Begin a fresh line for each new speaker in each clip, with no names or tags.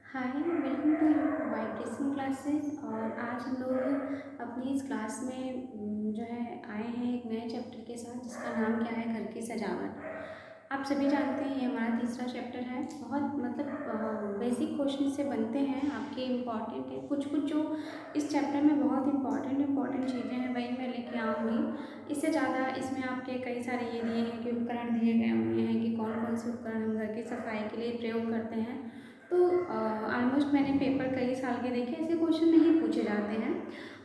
Hi, welcome to vibration classes. और आज हम लोग अपनी इस क्लास में जो है आए हैं एक नए चैप्टर के साथ, जिसका नाम क्या है, घर की सजावट। आप सभी जानते हैं ये हमारा तीसरा चैप्टर है। बहुत मतलब बेसिक क्वेश्चन से बनते हैं, आपके इम्पॉर्टेंट है कुछ कुछ जो इस चैप्टर में बहुत इंपॉर्टेंट चीज़ें हैं, वही मैं लेके आऊँगी। इससे ज़्यादा इसमें आपके कई सारे ये दिए हैं कि उपकरण दिए गए हुए हैं कि कौन कौन से उपकरण हम घर की सफाई के लिए प्रयोग करते हैं। तो ऑलमोस्ट मैंने पेपर कई साल के देखे, ऐसे क्वेश्चन नहीं पूछे जाते हैं।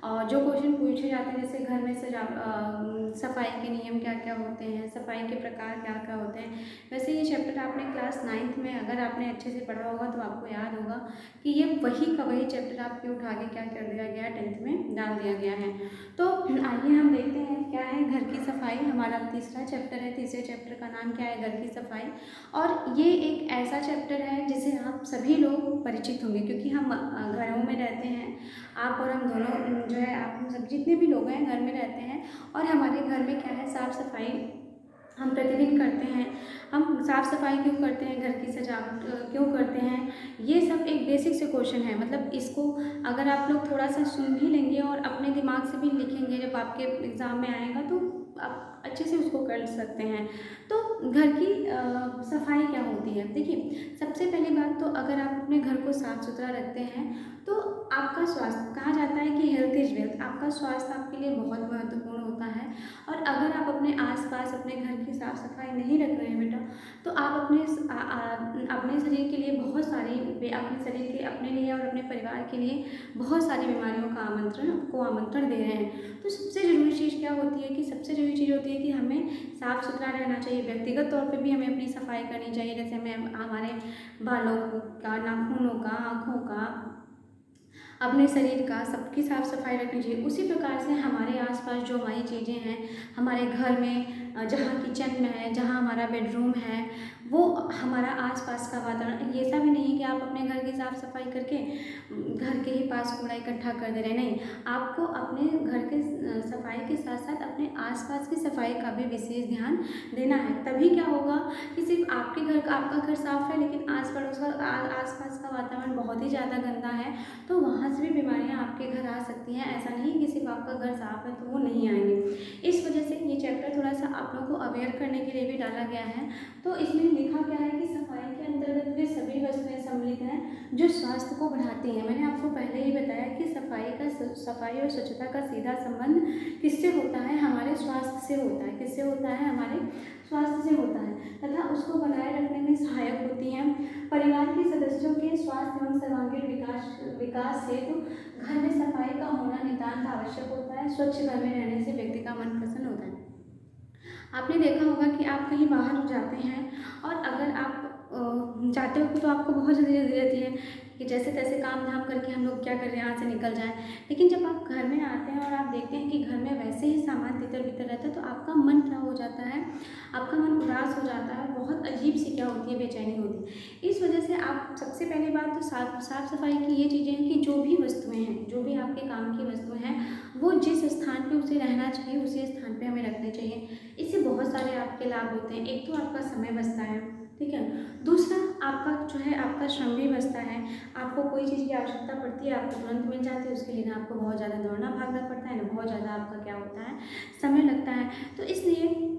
और जो क्वेश्चन पूछे जाते हैं जैसे घर में सफाई के नियम क्या क्या होते हैं, सफाई के प्रकार क्या क्या होते हैं। वैसे ये चैप्टर आपने क्लास 9th में अगर आपने अच्छे से पढ़ा होगा तो आपको याद होगा कि ये वही का वही चैप्टर आपके उठा के क्या कर दिया गया, 10th में डाल दिया गया है। तो आइए हम देखते हैं क्या है घर की सफाई। हमारा तीसरा चैप्टर है, तीसरे चैप्टर का नाम क्या है, घर की सफाई। और ये एक ऐसा चैप्टर है जिसे आप सभी लोग परिचित होंगे, क्योंकि हम घरों में रहते हैं। आप और हम दोनों जो है, आप हम सब जितने भी लोग हैं घर में रहते हैं। और हमारे घर में क्या है, साफ़ सफाई हम प्रतिदिन करते हैं। हम साफ़ सफाई क्यों करते हैं, घर की सजावट क्यों करते हैं, ये सब एक बेसिक से क्वेश्चन है। मतलब इसको अगर आप लोग थोड़ा सा सुन भी लेंगे और अपने दिमाग से भी लिखेंगे, जब आपके एग्ज़ाम में आएगा तो आप अच्छे से उसको कर सकते हैं। तो घर की सफाई क्या होती है, देखिए सबसे पहली बात तो अगर आप अपने घर को साफ़ सुथरा रखते हैं तो आपका स्वास्थ्य, कहा जाता है कि हेल्थ इज़ वेल्थ, आपका स्वास्थ्य आपके लिए बहुत महत्वपूर्ण होता है। और अगर आप अपने आसपास अपने घर की साफ़ सफाई नहीं रख रहे हैं बेटा, तो आप अपने शरीर के लिए बहुत सारी अपने शरीर के अपने लिए और अपने परिवार के लिए बहुत सारी बीमारियों का आमंत्रण दे रहे हैं। तो सबसे ज़रूरी चीज़ क्या होती है कि सबसे ज़रूरी चीज़ होती है कि हमें साफ़ सुथरा रहना चाहिए। व्यक्तिगत तौर पे भी हमें अपनी सफाई करनी चाहिए, जैसे हमें हमारे बालों का, नाखूनों का, आँखों का, अपने शरीर का, सबकी साफ़ सफाई रखनी चाहिए। उसी प्रकार से हमारे आसपास जो हमारी चीज़ें हैं, हमारे घर में जहाँ किचन में है, जहाँ हमारा बेडरूम है, वो हमारा आसपास का वातावरण, ये ऐसा भी नहीं है कि आप अपने घर की साफ़ सफाई करके घर के ही पास कूड़ा इकट्ठा कर दे रहे हैं। नहीं, आपको अपने घर के सफाई के साथ साथ अपने आसपास की सफाई का भी विशेष ध्यान देना है। तभी क्या होगा कि सिर्फ आपके घर का, आपका घर साफ़ है लेकिन आस पड़ोस का आसपास का वातावरण बहुत ही ज़्यादा गंदा है, तो वहाँ से भी बीमारियाँ आपके घर आ सकती हैं। ऐसा नहीं कि सिर्फ आपका घर साफ़ है तो वो नहीं आएंगे। इस वजह से ये चैप्टर थोड़ा सा आप लोगों को अवेयर करने के लिए भी डाला गया है। तो इसमें लिखा क्या है कि सफाई के अंतर्गत वे सभी वस्तुएं सम्मिलित हैं जो स्वास्थ्य को बढ़ाती हैं। मैंने आपको पहले ही बताया कि सफाई और स्वच्छता का सीधा संबंध किससे होता है, हमारे स्वास्थ्य से होता है। किससे होता है, हमारे स्वास्थ्य से होता है, तथा उसको बनाए रखने में सहायक होती हैं। परिवार के सदस्यों के स्वास्थ्य एवं सर्वांगीण विकास हेतु घर में सफाई का होना नितांत आवश्यक होता है। स्वच्छ घर में रहने से व्यक्ति का मन प्रसन्न होता है। आपने देखा होगा कि आप कहीं बाहर जाते हैं और अगर आप जाते हो तो आपको बहुत जल्दी जल्दी रहती है कि जैसे तैसे काम धाम करके हम लोग क्या कर रहे हैं, यहाँ से निकल जाएं। लेकिन जब आप घर में आते हैं और आप देखते हैं कि घर में वैसे ही सामान तितर बितर रहता है, तो आपका मन क्या हो जाता है, आपका मन उदास हो जाता है, बहुत अजीब सी क्या होती है, बेचैनी होती है। इस वजह से आप सबसे पहली बात तो साफ सफाई की ये चीज़ें हैं कि जो भी वस्तुएं हैं, जो भी आपके काम की वस्तुएं हैं, वो जिस स्थान पे उसे रहना चाहिए उसी स्थान पे हमें रखने चाहिए। इससे बहुत सारे आपके लाभ होते हैं। एक तो आपका समय बचता है, ठीक है। दूसरा, आपका जो है आपका श्रम भी बचता है। आपको कोई चीज़ की आवश्यकता पड़ती है, आपको तुरंत मिल जाती है, उसके लिए ना आपको बहुत ज़्यादा दौड़ना भागना पड़ता है, ना बहुत ज़्यादा आपका क्या होता है, समय लगता है। तो इसलिए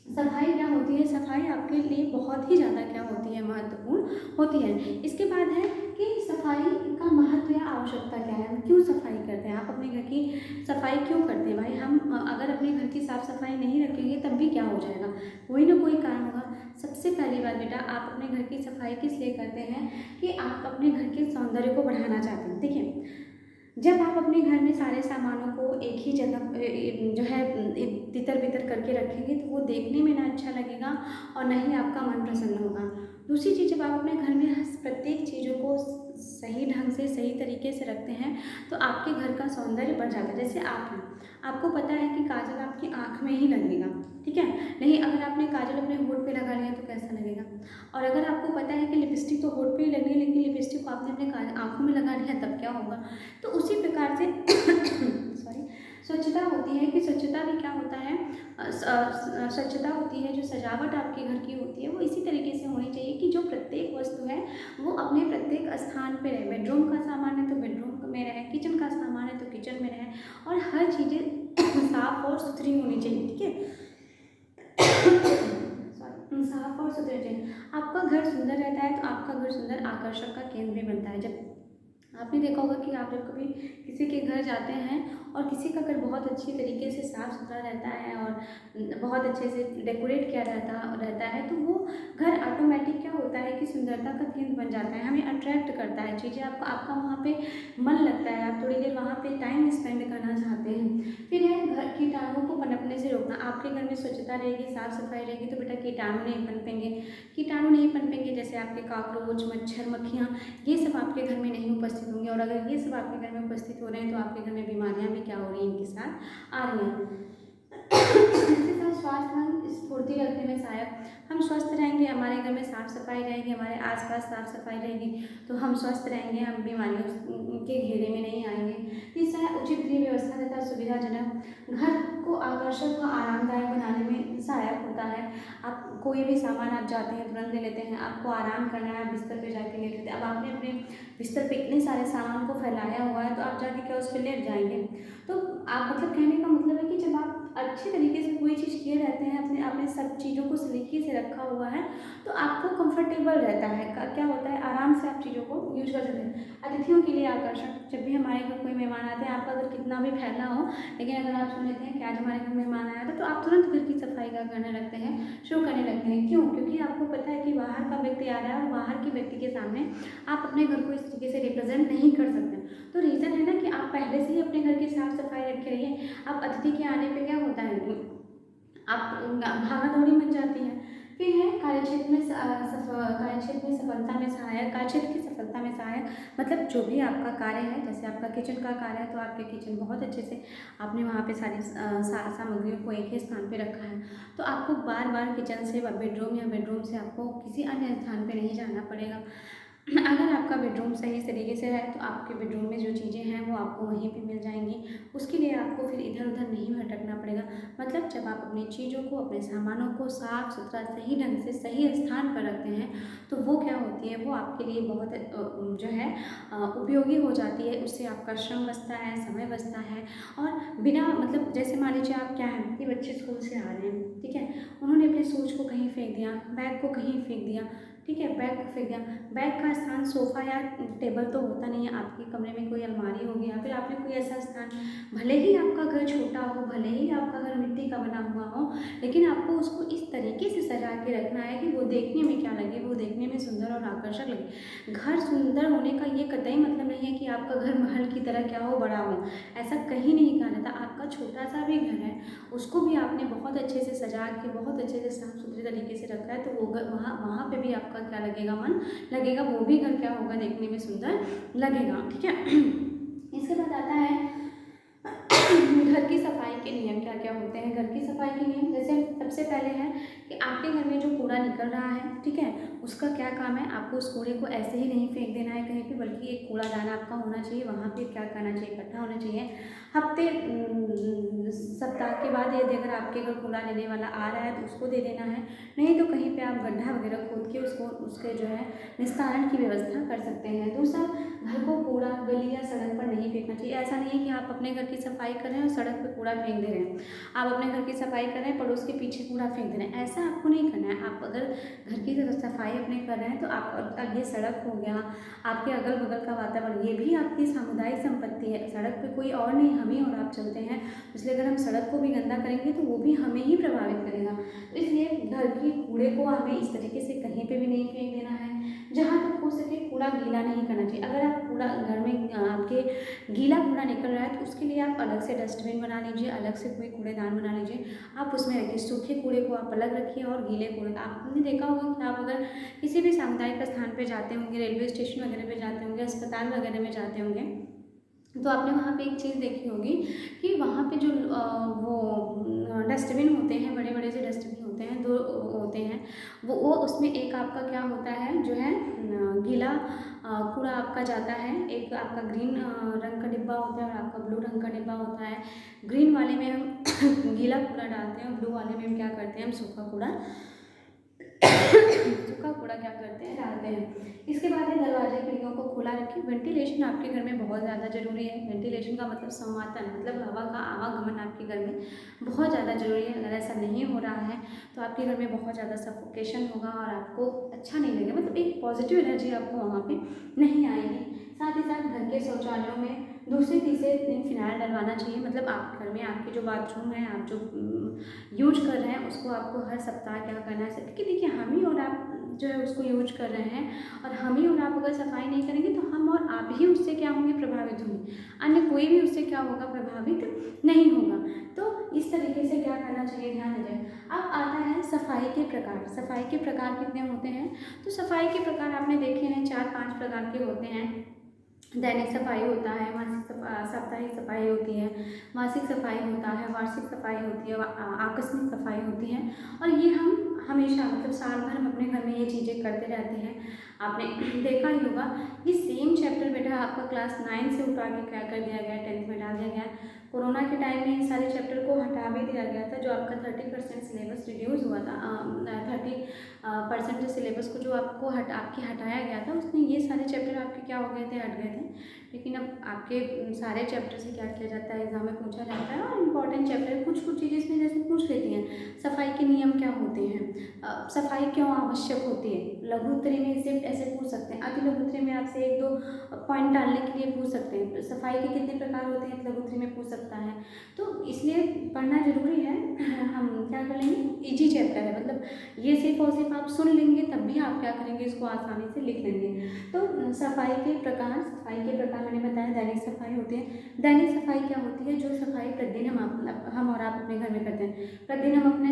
सफाई क्या होती है, सफाई आपके लिए बहुत ही ज़्यादा क्या होती है, महत्वपूर्ण होती है। इसके बाद है कि सफाई का महत्व या आवश्यकता क्या है, हम क्यों सफाई करते हैं, आप अपने घर की सफाई क्यों करते हैं। भाई हम अगर अपने घर की साफ़ सफाई नहीं रखेंगे तब भी क्या हो जाएगा, कोई ना कोई कारण होगा। सबसे पहली बात बेटा, आप अपने घर की सफाई किस लिए करते हैं कि आप अपने घर के सौंदर्य को बढ़ाना चाहते हैं। देखिए, जब आप अपने घर में सारे सामानों को एक ही जगह जो है तितर बितर करके रखेंगे तो वो देखने में ना अच्छा लगेगा और ना ही आपका मन प्रसन्न होगा। दूसरी चीज़, जब आप अपने घर में प्रत्येक चीज़ों को सही ढंग से सही तरीके से रखते हैं तो आपके घर का सौंदर्य बढ़ जाता है। जैसे आप हैं, आपको पता है कि काजल आपकी आँख में ही लगेगा, ठीक है। नहीं, अगर आपने काजल अपने होंठ पे लगा लिया तो कैसा लगेगा। और अगर आपको पता है कि लिपस्टिक तो होंठ पे ही लगनी है लेकिन लिपस्टिक को आपने अपने आँखों में लगा लिया तब क्या होगा। तो उसी प्रकार से सॉरी, स्वच्छता होती है कि स्वच्छता भी क्या होता है, स्वच्छता होती है, जो सजावट आपके घर की होती है वो इसी तरीके से होनी चाहिए कि जो प्रत्येक वस्तु है वो अपने प्रत्येक स्थान स्थान पे रहे। बेडरूम का सामान है तो बेडरूम में रहे, किचन का सामान है तो किचन में रहे, और हर चीज़ें साफ़ और सुथरी होनी चाहिए, ठीक है। साफ और सुथरे चाहिए। आपका घर सुंदर रहता है तो आपका घर सुंदर आकर्षक का केंद्र भी बनता है। जब आपने देखा होगा कि आप जब कभी किसी के घर जाते हैं और किसी का घर बहुत अच्छी तरीके से साफ़ सुथरा रहता है और बहुत अच्छे से डेकोरेट किया रहता है, तो वो घर ऑटोमेटिक क्या होता है कि सुंदरता का केंद्र बन जाता है, हमें अट्रैक्ट करता है चीज़ें, आपका वहाँ पे मन लगता है, आप थोड़ी देर वहाँ पे टाइम स्पेंड करना चाहते हैं। फिर है घर कीटाणुओं को पनपने से रोकना। आपके घर में स्वच्छता रहेगी, साफ सफाई रहेगी तो बेटा कीटाणु नहीं पनपेंगे। कीटाणु नहीं पनपेंगे जैसे आपके कॉकरोच, मच्छर, मक्खियाँ, ये सब आपके घर में नहीं उपस्थित होंगे। और अगर ये सब आपके घर में उपस्थित हो रहे हैं तो आपके घर में बीमारियां भी क्या हो रही हैं, इनके साथ आ रही हैं। इसके साथ स्वास्थ्य मन स्फूर्ति रखने में सहायक। हम स्वस्थ रहेंगे, हमारे घर में साफ सफाई रहेगी, हमारे आसपास साफ सफाई रहेगी तो हम स्वस्थ रहेंगे, हम बीमारियों के घेरे में नहीं आएंगे। तीसरा, उचित गृह व्यवस्था तथा सुविधाजनक। घर को आकर्षक व आरामदायक बनाने में सहायक होता है। आप कोई भी सामान आप जाते हैं तुरंत ले लेते हैं, आपको आराम करना है आप बिस्तर पे जाके ले लेते हैं। अब आपने अपने बिस्तर पे इतने सारे सामान को फैलाया हुआ है तो आप जाके क्या उस पर लेट जाएंगे। तो आप मतलब कहने का मतलब है कि जब आप अच्छे तरीके से कोई चीज़ किए रहते हैं, अपने आपने सब चीज़ों को सलीके से रखा हुआ है तो आपको कंफर्टेबल रहता है, क्या होता है, आराम से आप चीज़ों को यूज कर सकते हैं। अतिथियों के लिए आकर्षण। जब भी हमारे घर कोई मेहमान आते हैं, आपका घर कितना भी फैला हो, लेकिन अगर आप सुन लेते हैं कि आज हमारे घर मेहमान आया था तो आप तुरंत घर की सफाई का करने लगते हैं, शुरू करने लगते हैं। क्यों? क्योंकि आपको पता है कि बाहर का व्यक्ति आ रहा है और बाहर के व्यक्ति के सामने आप अपने घर को इस तरीके से रिप्रेजेंट नहीं कर सकते। तो रीज़न है ना कि आप पहले से ही अपने घर की साफ सफाई रखे रहिए। आप अतिथि के आने पे क्या होता है कि आप भागा दौड़ी मच जाती है। फिर है कार्यक्षेत्र में कार्यक्षेत्र में सफलता में सहायक। कार्यक्षेत्र की सफलता में सहायक मतलब जो भी आपका कार्य है, जैसे आपका किचन का कार्य है तो आपके किचन बहुत अच्छे से आपने वहाँ पे सारी सामग्रियों को एक ही स्थान पे रखा है, तो आपको बार बार किचन से बेडरूम या बेडरूम से आपको किसी अन्य स्थान पे नहीं जाना पड़ेगा। अगर आपका बेडरूम सही तरीके से है तो आपके बेडरूम में जो चीज़ें हैं वो आपको वहीं पे मिल जाएंगी, उसके लिए आपको फिर इधर उधर नहीं भटकना पड़ेगा। मतलब जब आप अपनी चीज़ों को, अपने सामानों को साफ सुथरा सही ढंग से सही स्थान पर रखते हैं तो वो क्या होती है, वो आपके लिए बहुत जो है उपयोगी हो जाती है। उससे आपका श्रम बचता है, समय बचता है। और बिना मतलब जैसे मान लीजिए आप क्या है कि बच्चे स्कूल से आ रहे हैं, ठीक है, उन्होंने अपने शूज को कहीं फेंक दिया, बैग को कहीं फेंक दिया, ठीक है, बैग को फेंक दिया। बैग का स्थान सोफ़ा या टेबल तो होता नहीं है, आपके कमरे में कोई अलमारी होगी या फिर आपने कोई ऐसा स्थान, भले ही आपका घर छोटा हो, भले ही आपका घर मिट्टी का बना हुआ हो, लेकिन आपको उसको इस तरीके से सजा के रखना है कि वो देखने में क्या लगे, वो देखने में सुंदर और आकर्षक लगे। घर सुंदर होने का ये कतई मतलब नहीं है कि आपका घर महल की तरह क्या हो, बड़ा हो, ऐसा कहीं नहीं कहा जाता। आपका छोटा सा भी घर है उसको भी आपने बहुत अच्छे से सजा के, बहुत अच्छे से साफ सुथरे तरीके से रखा है तो वो घर वहाँ वहाँ पे भी आपका क्या लगेगा, मन लगेगा, वो भी घर क्या होगा, देखने में सुंदर लगेगा, ठीक है। इसके बाद आता है घर की सफाई के नियम क्या क्या होते हैं। घर की सफाई के नियम जैसे सबसे पहले है कि आपके घर में जो कूड़ा निकल रहा है, ठीक है, उसका क्या काम है, आपको उस कूड़े को ऐसे ही नहीं फेंक देना है कहीं पे, बल्कि एक कूड़ादान आपका होना चाहिए, वहाँ पे क्या करना चाहिए, इकट्ठा होना चाहिए। हफ्ते सप्ताह के बाद यदि अगर आपके घर कूड़ा लेने वाला आ रहा है तो उसको दे देना है, नहीं तो कहीं पे आप गड्ढा वगैरह खोद के उसको उसके जो है निस्तारण की व्यवस्था कर सकते हैं। दूसरा, घर को कूड़ा गली या सड़क पर नहीं फेंकना चाहिए। ऐसा नहीं है कि आप अपने घर की सफाई कर रहे हैं और सड़क पे कूड़ा फेंक दे रहे हैं, आप अपने घर की सफाई कर रहे हैं पड़ोस के पीछे कूड़ा फेंक दे रहे हैं, ऐसा आपको नहीं करना है। आप अगर घर की सफाई अपने कर रहे हैं तो आप, अब ये सड़क हो गया, आपके अगल बगल का वातावरण, ये भी आपकी सामुदायिक संपत्ति है। सड़क पे कोई और नहीं, हम ही और आप चलते हैं, इसलिए अगर हम सड़क को भी गंदा करेंगे तो वो भी हमें ही प्रभावित करेगा। तो इसलिए घर की कूड़े को हमें इस तरीके से कहीं पे भी नहीं फेंक देना है। जहाँ तक हो सके कूड़ा गीला नहीं करना चाहिए। अगर आप कूड़ा घर में आपके गीला कूड़ा निकल रहा है तो उसके लिए आप अलग से डस्टबिन बना लीजिए, अलग से कोई कूड़ेदान बना लीजिए, आप उसमें रखिए। सूखे कूड़े को आप अलग रखिए और गीले कूड़े, आपने देखा होगा कि आप अगर किसी भी सामुदायिक स्थान पर जाते होंगे, रेलवे स्टेशन वगैरह पे जाते होंगे, अस्पताल वगैरह में जाते होंगे, तो आपने वहाँ पे एक चीज़ देखी होगी कि वहाँ पे जो वो डस्टबिन होते हैं, बड़े बड़े से डस्टबिन होते हैं, दो होते हैं, वो उसमें एक आपका क्या होता है जो है गीला कूड़ा आपका जाता है, एक आपका ग्रीन रंग का डिब्बा होता है और आपका ब्लू रंग का डिब्बा होता है। ग्रीन वाले में हम गीला कूड़ा डालते हैं और ब्लू वाले में हम क्या करते हैं, हम सूखा कूड़ा सूखा कूड़ा क्या करते हैं, डालते हैं। इसके बाद है दरवाजे खिड़कियों को खुला रखें। कि वेंटिलेशन आपके घर में बहुत ज़्यादा ज़रूरी है। वेंटिलेशन का मतलब संवातन, मतलब हवा का आवागमन आपके घर में बहुत ज़्यादा ज़रूरी है। अगर ऐसा नहीं हो रहा है तो आपके घर में बहुत ज़्यादा सफोकेशन होगा और आपको अच्छा नहीं लगेगा, मतलब एक पॉजिटिव एनर्जी आपको वहाँ पे नहीं आएगी। साथ ही साथ घर के शौचालयों में दूसरे तीसरे दिन फिनाइल डलवाना चाहिए। मतलब आप घर में आपके जो बाथरूम है, आप जो यूज कर रहे हैं उसको आपको हर सप्ताह क्या करना है, क्योंकि देखिए हम ही और आप जो है उसको यूज कर रहे हैं और हम ही और आप अगर सफाई नहीं करेंगे तो हम और आप ही उससे क्या होंगे, प्रभावित होंगे। अन्य कोई भी उससे क्या होगा, प्रभावित नहीं होगा। तो इस तरीके से क्या करना चाहिए, ध्यान दीजिए। अब आता है सफाई के प्रकार। सफाई के प्रकार कितने होते हैं, तो सफाई के प्रकार आपने देखे हैं 4-5 प्रकार के होते हैं। दैनिक सफाई होता है, साप्ताहिक सफाई होती है, मासिक सफाई होता है, वार्षिक सफाई होती है, आकस्मिक सफाई होती है। और ये हम हमेशा मतलब साल भर हम अपने घर में ये चीज़ें करते रहते हैं। आपने देखा ही होगा ये सेम चैप्टर बेटा आपका क्लास 9 से उठा के क्या कर दिया गया, 10th में डाल दिया गया। कोरोना के टाइम में इन सारे चैप्टर को हटा भी दिया गया था। जो आपका 30% सिलेबस रिड्यूस हुआ था, 30% जो सिलेबस को जो आपको हटाया गया था, उसमें ये सारे चैप्टर आपके क्या हो गए थे, हट गए थे। लेकिन अब आपके सारे चैप्टर से क्या किया जाता है, एग्जाम में पूछा जाता है और इम्पॉर्टेंट चैप्टर कुछ कुछ चीज़ें इसमें जैसे पूछ लेती हैं। सफाई के नियम क्या होते हैं, सफाई क्यों आवश्यक होती है। लघु उत्तरी में सिर्फ ऐसे पूछ सकते हैं, अति लघु उत्तरी में आपसे 1-2 पॉइंट डालने के लिए पूछ सकते हैं। सफाई के कितने प्रकार होते हैं, लघु उत्तरी में पूछ सकता है। तो इसलिए पढ़ना जरूरी है। हम क्या कर लेंगे, इजी चैप्टर है, मतलब ये सिर्फ और सिर्फ आप सुन लेंगे तब भी आप क्या करेंगे, इसको आसानी से लिख लेंगे। तो सफाई के प्रकार मैंने बताया, दैनिक सफाई होती है। दैनिक सफाई क्या होती है, जो सफाई प्रतिदिन हम और आप अपने घर में करते हैं। प्रतिदिन हम अपने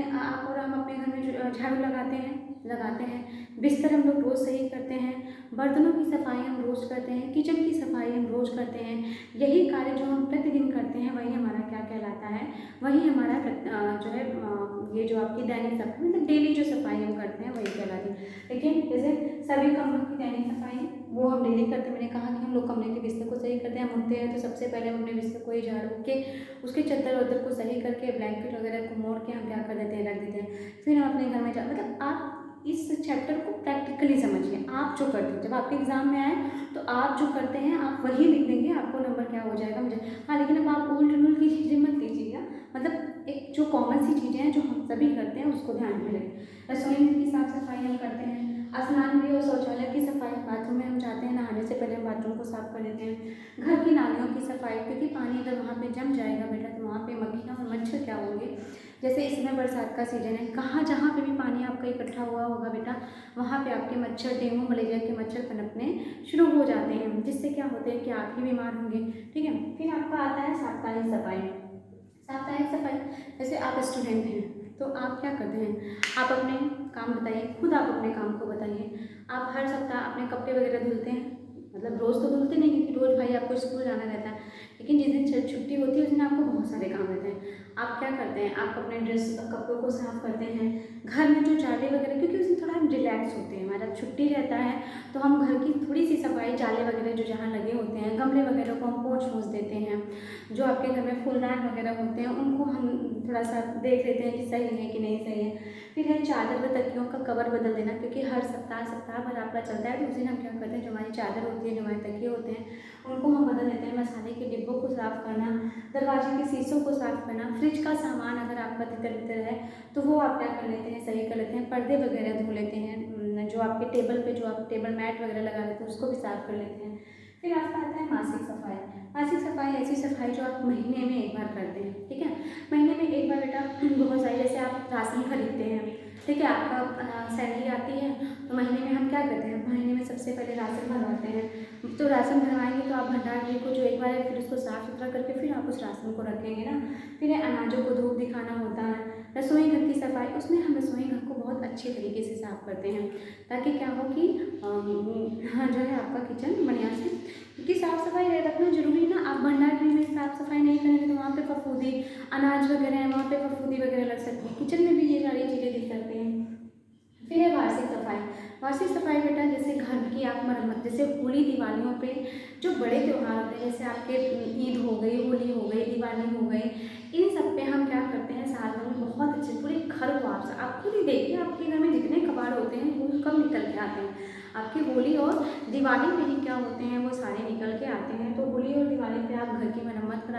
घर में झाड़ू लगाते हैं। बिस्तर हम लोग रोज़ सही करते हैं। बर्तनों की सफाई हम रोज़ करते हैं। किचन की सफाई हम रोज़ करते हैं। यही कार्य जो हम प्रतिदिन करते हैं वही हमारा क्या कहलाता है, वही हमारा जो है ये जो आपकी दैनिक सफाई मतलब डेली जो सफाई हम करते हैं वही कहलाती है। लेकिन जैसे सभी कमरों की दैनिक सफाई वो हम डेली करते हैं। मैंने कहा कि हम लोग कमरे के बिस्तर को सही करते हैं। हम उठते हैं तो सबसे पहले हम अपने बिस्तर को ही झाड़ू के उसके चद्दर वद्दर को सही करके ब्लैंकेट वगैरह को मोड़ के हम क्या कर देते हैं, रख देते हैं। फिर हम अपने घर में मतलब आप इस चैप्टर को प्रैक्टिकली समझिए। आप जो करते हैं जब आपके एग्जाम में आए तो आप जो करते हैं आप वही लिख देंगे, आपको नंबर क्या हो जाएगा मुझे। हाँ, लेकिन अब आप उल्ट रूल की चीज़ें मत लीजिएगा, मतलब एक जो कॉमन सी चीज़ें हैं जो हम सभी करते हैं उसको ध्यान में रखें। रसोई घर की साफ सफाई हम करते हैं। स्नान गृह और शौचालय की सफाई, बाथरूम में हम जाते हैं नहाने से पहले हम बाथरूम को साफ कर देते हैं। घर की नालियों की सफाई, क्योंकि पानी अगर वहाँ पे जम जाएगा बेटा तो वहाँ पे मक्खियाँ और मच्छर क्या होंगे। जैसे इस समय बरसात का सीजन है, जहाँ पे भी पानी आपका इकट्ठा हुआ होगा बेटा वहाँ पे आपके मच्छर, डेंगू मलेरिया के मच्छर पनपने शुरू हो जाते हैं, जिससे क्या होते हैं कि आप ही बीमार होंगे। ठीक है, फिर आपका आता है साप्ताहिक सफाई। साप्ताहिक सफाई, जैसे आप स्टूडेंट हैं तो आप क्या करते हैं, आप अपने काम बताइए, खुद आप अपने काम को बताइए। आप हर सप्ताह अपने कपड़े वगैरह धुलते हैं, मतलब रोज़ तो धुलते नहीं क्योंकि रोज़ भाई आपको स्कूल जाना रहता है, लेकिन जिस दिन छुट्टी होती है उस दिन आपको बहुत सारे काम रहते हैं। आप क्या करते हैं, आप अपने कपड़ों को साफ करते हैं। घर में जो जाले वगैरह, क्योंकि उस दिन थोड़ा हम रिलैक्स होते हैं, हमारा छुट्टी रहता है तो हम घर की थोड़ी सी सफाई, जाले वगैरह जो जहाँ लगे होते हैं, गमले वगैरह को हम पोंछ देते हैं। जो आपके घर में फूलदान वगैरह होते हैं उनको हम थोड़ा सा देख लेते हैं कि सही है कि नहीं सही है। फिर है चादर व तकियों का कवर बदल देना, क्योंकि हर सप्ताह भर आपका चलता है तो उस दिन हम क्या करते हैं, जो हमारी चादर होती है, जो हमारे तकिए होते हैं उनको हम बदल देते हैं। मसाले के डिब्बों को साफ़ करना, दरवाजे के शीशों को साफ़ करना, फ्रिज का सामान अगर आपका तितर बितर है तो वो आप क्या कर लेते हैं, सही कर लेते हैं। पर्दे वगैरह धो लेते हैं, जो आपके टेबल पे जो आप टेबल मैट वगैरह लगा लेते हैं उसको भी साफ़ कर लेते हैं। फिर आपका आता है मासिक सफाई। मासिक सफाई ऐसी सफाई जो आप महीने में एक बार करते हैं। ठीक है, महीने में एक बार बेटा बहुत सारी, जैसे आप राशन खरीदते हैं, ठीक है, आपका सैलरी आती है तो महीने में हम क्या करते हैं, महीने में सबसे पहले राशन भरवाते हैं। तो राशन भरवाएंगे तो आप भंडार गृह को जो एक बार है फिर उसको साफ़ सुथरा करके फिर आप उस राशन को रखेंगे ना। फिर अनाजों को धूप दिखाना होता है। रसोई घर की सफाई, उसमें हम रसोई घर को बहुत अच्छे तरीके से साफ़ करते हैं ताकि क्या हो कि हाँ जो है आपका किचन बढ़िया से, क्योंकि साफ़ सफाई रखना जरूरी ना। आप भंडार गृह में साफ़ सफाई नहीं करेंगे तो वहाँ पे फफूंदी, अनाज वगैरह है वहाँ पे फफूंदी वगैरह लग सकती है, किचन में भी ये सारी चीज़ें दिख सकती हैं। फिर है वार्षिक सफाई। वार्षिक सफाई बेटा जैसे घर की आप मरम्मत, जैसे होली दिवालियों पे जो बड़े त्यौहार होते हैं, जैसे आपके ईद हो गई, होली हो गई, दिवाली हो गई, इन सब पे हम क्या करते हैं, साल भर में बहुत अच्छे पूरे घर को आप खुद ही देखिए आपके घर में जितने कबाड़ होते हैं वो कब निकल के आते हैं। आपकी होली और दिवाली पे ही क्या होते हैं, वो सारे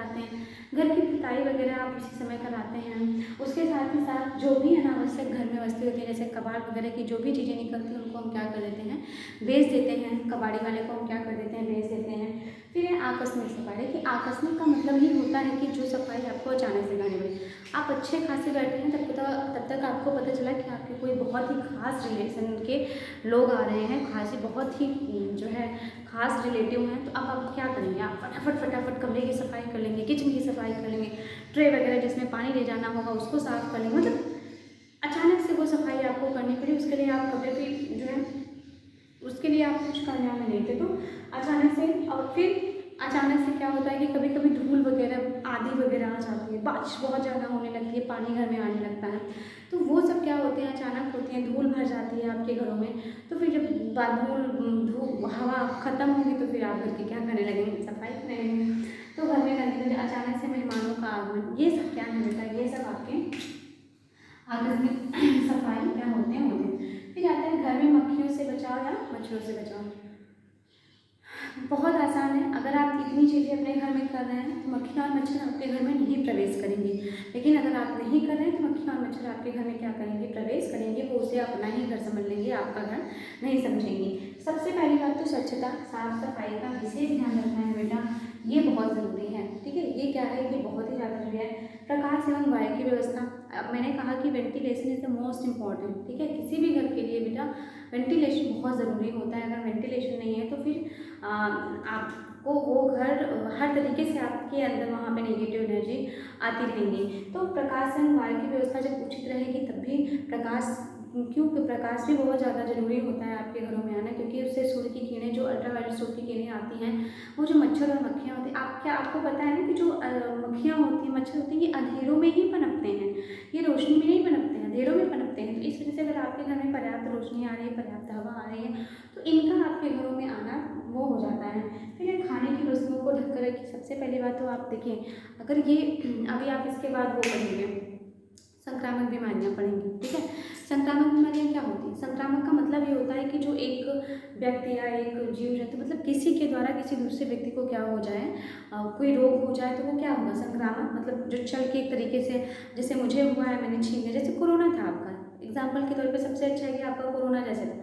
कराते हैं, घर की पुताई वगैरह आप उसी समय कराते हैं। उसके साथ ही साथ जो भी अनावश्यक घर में वस्तु होती है, जैसे कबाड़ वगैरह की जो भी चीज़ें निकलती हैं उनको हम क्या कर देते हैं, बेच देते हैं। कबाड़ी वाले को हम क्या कर देते हैं, बेच देते हैं। फिर है आकस्मिक सफाई। देखिए आकस्मिक का मतलब ही होता है कि जो सफाई आपको अचानक से करनी पड़ी। आप अच्छे खासे बैठे हैं, तब तक आपको पता चला कि आपके कोई बहुत ही खास रिलेशन के लोग आ रहे हैं, खास ही बहुत ही जो है खास रिलेटिव हैं। तो अब आप क्या करेंगे, आप फटाफट कमरे की सफाई कर लेंगे, किचन की सफाई कर लेंगे, ट्रे वगैरह जिसमें पानी ले जाना होगा उसको साफ़ कर लेंगे। मतलब अचानक से वो सफाई आपको करनी पड़ी, उसके लिए आप कपड़े भी जो है उसके लिए आप कुछ करने वाले नहीं थे। तो अचानक से, और फिर अचानक से क्या होता है कि कभी कभी धूल वगैरह आंधी वगैरह आ जाती है, बारिश बहुत ज़्यादा होने लगती है, पानी घर में आने लगता है। तो वो सब क्या होते हैं, अचानक होते हैं, धूल भर जाती है आपके घरों में। तो फिर जब धूल हवा ख़त्म होगी तो फिर आप घर की क्या करने लगेंगे, सफाई करने लगेंगे। तो घर में गंदगी, अचानक से मेहमानों का आगमन, ये सब क्या है बेटा, ये सब आपके आकस्मिक सफाई क्या होते हैं। फिर आता है घर में मक्खियों से बचाओ या मच्छरों से बचाओ। बहुत आसान है, अगर आप इतनी चीज़ें अपने घर में कर रहे हैं तो मक्खी और मच्छर आपके घर में नहीं प्रवेश करेंगे। लेकिन अगर आप नहीं कर रहे हैं तो मक्खी और मच्छर आपके घर में क्या करेंगे, प्रवेश करेंगे। वो उसे अपना ही घर समझ लेंगे, आपका घर नहीं समझेंगे। सबसे पहली बात तो स्वच्छता, साफ सफाई का विशेष ध्यान रखना है बेटा, ये बहुत ज़रूरी है। ठीक है, ये क्या है, ये बहुत ही ज़्यादा जरूरी है। प्रकाश एवं वायु की व्यवस्था, अब मैंने कहा कि ventilation is the most important. ठीक है, किसी भी घर के लिए बेटा वेंटिलेशन बहुत ज़रूरी होता है। अगर वेंटिलेशन नहीं है तो फिर आपको वो घर हर तरीके से आपके अंदर वहाँ पे नेगेटिव एनर्जी आती रहेंगी। तो प्रकाश एवं वायु की व्यवस्था जब उचित रहेगी तब भी प्रकाश, क्योंकि प्रकाश भी बहुत ज़्यादा जरूरी होता है आपके घरों में आना, क्योंकि उससे सूर्य की किरणें, जो अल्ट्रावायलेट सूर्य की किरणें आती हैं, वो जो मच्छर और मक्खियाँ होती हैं, आपको पता है ना कि जो मक्खियाँ होती हैं, मच्छर होते हैं, ये अंधेरों में ही पनपते हैं, ये रोशनी में नहीं पनपते हैं, अंधेरों में पनपते हैं। तो इस वजह से अगर आपके घर में पर्याप्त रोशनी आ रही है, पर्याप्त हवा आ रही है, तो इनका आपके घरों में आना वो हो जाता है। फिर खाने की वस्तुओं को ढककर रखिए। सबसे पहली बात तो आप देखिए, अगर ये अभी आप इसके बाद वो पढ़ेंगे, संक्रामक बीमारियां पढ़ेंगे। ठीक है, संक्रामक बीमारियां क्या होती हैं, संक्रामक का मतलब ये होता है कि जो एक व्यक्ति या एक जीव जंतु, मतलब किसी के द्वारा किसी दूसरे व्यक्ति को क्या हो जाए, कोई रोग हो जाए, तो वो क्या होगा, संक्रामक। मतलब जो चल के एक तरीके से, जैसे मुझे हुआ है, मैंने छीन लिया, जैसे कोरोना था आपका एग्जाम्पल के तौर पर, सबसे अच्छा है कि आपका कोरोना जैसे था।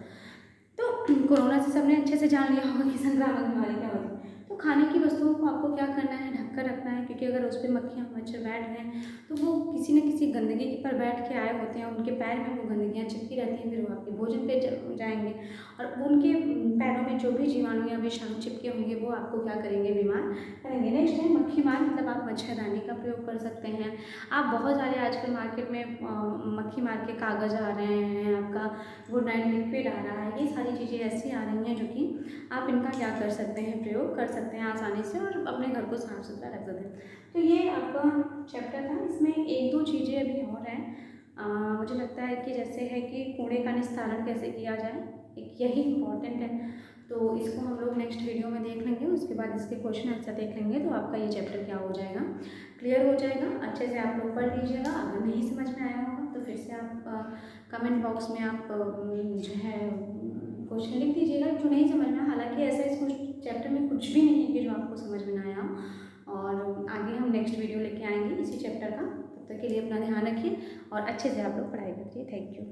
तो कोरोना से सबने अच्छे से जान लिया होगा कि संक्रामक बीमारी क्या होती है। तो खाने की वस्तुओं को आपको क्या करना है, ढक कर रखना है, क्योंकि अगर उस पर मक्खियाँ मच्छर बैठ गए तो वो किसी न किसी गंदगी पर बैठ के आए होते हैं, उनके पैर में वो गंदगियाँ चिपकी रहती हैं, फिर वो आपके भोजन पे जाएंगे, और उनके पैरों में जो भी जीवाणु या विषाणु चिपके होंगे वो आपको क्या करेंगे, बीमार करेंगे। नेक्स्ट है मक्खी मार, मतलब आप मच्छरदानी का प्रयोग कर सकते हैं। आप बहुत सारे आजकल मार्केट में मक्खी मार के कागज़ आ रहे हैं, आपका गुड नाइट लिक्विड आ रहा है, ये सारी चीज़ें ऐसी आ रही हैं जो कि आप इनका क्या कर सकते हैं, प्रयोग कर सकते हैं आसानी से, और अपने घर को साफ सुथरा रख सकते हैं। तो ये आपका चैप्टर था, इसमें एक दो चीज़ें अभी और हैं। मुझे लगता है कि जैसे है कि कूड़े का निस्तारण कैसे किया जाए, एक यही इम्पॉर्टेंट है। तो इसको हम लोग नेक्स्ट वीडियो में देख लेंगे, उसके बाद इसके क्वेश्चन आंसर देख लेंगे, तो आपका ये चैप्टर क्या हो जाएगा, क्लियर हो जाएगा। अच्छे से आप लोग पढ़ लीजिएगा। अगर नहीं समझ में आया होगा तो फिर से आप कमेंट बॉक्स में आप जो है क्वेश्चन लिख दीजिएगा जो नहीं समझ में। हालांकि ऐसा इस चैप्टर में कुछ भी नहीं है कि जो आपको समझ में ना आया हो, और आगे हम नेक्स्ट वीडियो लेके आएंगे इसी चैप्टर का। तब तक के लिए अपना ध्यान रखिए और अच्छे से आप लोग पढ़ाई करिए। Thank you.